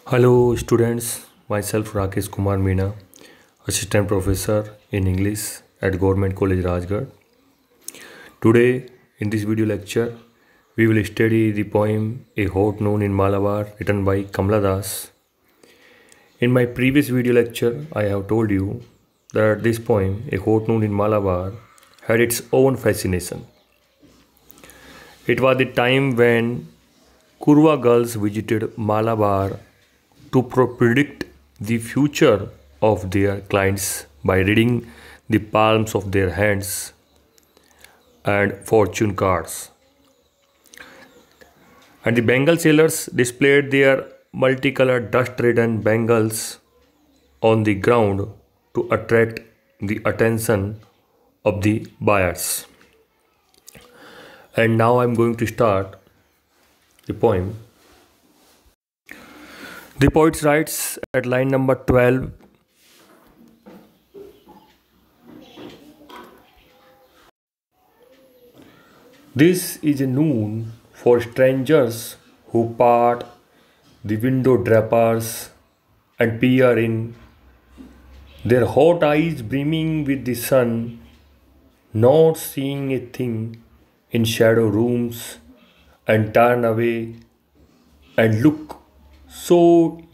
Hello students, myself Rakesh Kumar Meena, Assistant Professor in English at Government College Rajgarh. Today in this video lecture, we will study the poem A Hot Noon in Malabar written by Kamla Das. In my previous video lecture, I have told you that this poem A Hot Noon in Malabar had its own fascination. It was the time when Kurwa girls visited Malabar to predict the future of their clients by reading the palms of their hands and fortune cards. And the bangle sellers displayed their multicolored dust-ridden bangles on the ground to attract the attention of the buyers. And now I am going to start the poem. The poet writes at line number 12, "This is a noon for strangers who part the window drapers and peer in, their hot eyes brimming with the sun, not seeing a thing in shadow rooms, and turn away and look so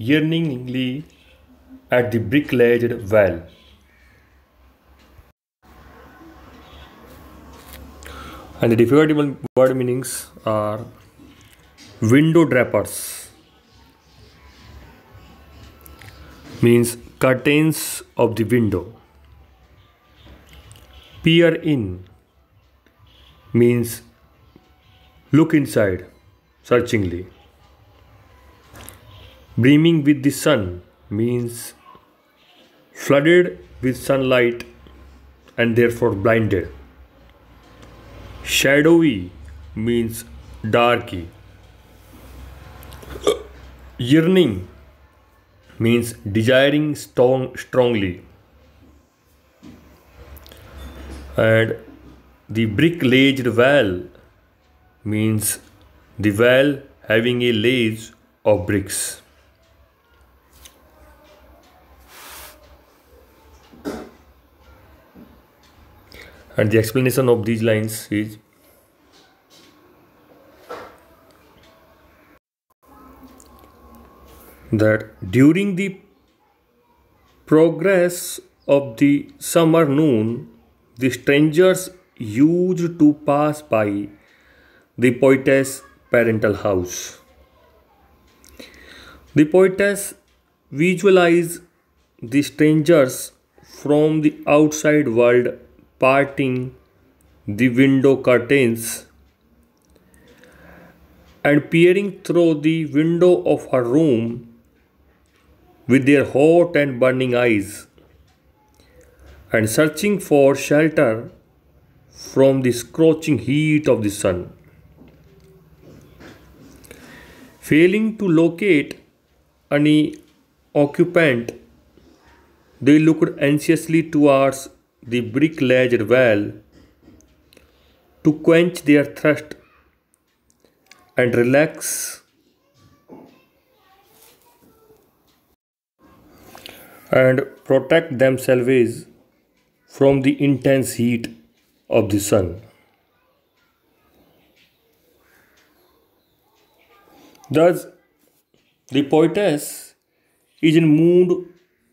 yearningly at the brick-ledged well." And the different word meanings are window drapers means curtains of the window. Peer in means look inside searchingly. Brimming with the sun means flooded with sunlight and therefore blinded. Shadowy means darky. Yearning means desiring strongly. And the brick-ledged well means the well having a ledge of bricks. And the explanation of these lines is that during the progress of the summer noon, the strangers used to pass by the poetess' parental house. The poetess visualized the strangers from the outside world parting the window curtains and peering through the window of her room with their hot and burning eyes and searching for shelter from the scorching heat of the sun. Failing to locate any occupant, they looked anxiously towards the brick-ledged well to quench their thirst and relax and protect themselves from the intense heat of the sun. Thus, the poetess is in mood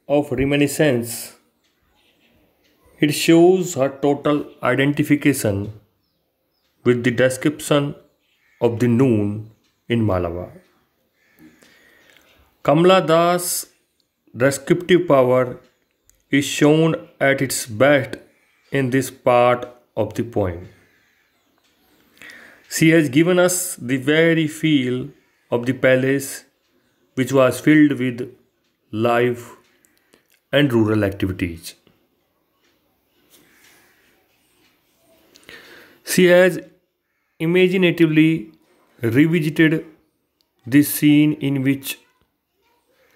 of reminiscence. It shows her total identification with the description of the noon in Malabar. Kamla Das' descriptive power is shown at its best in this part of the poem. She has given us the very feel of the palace, which was filled with life and rural activities. She has imaginatively revisited this scene in which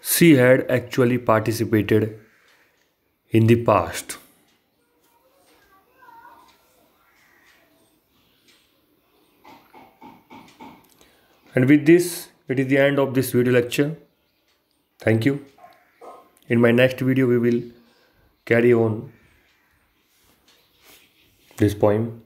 she had actually participated in the past. And with this, it is the end of this video lecture. Thank you. In my next video, we will carry on this poem.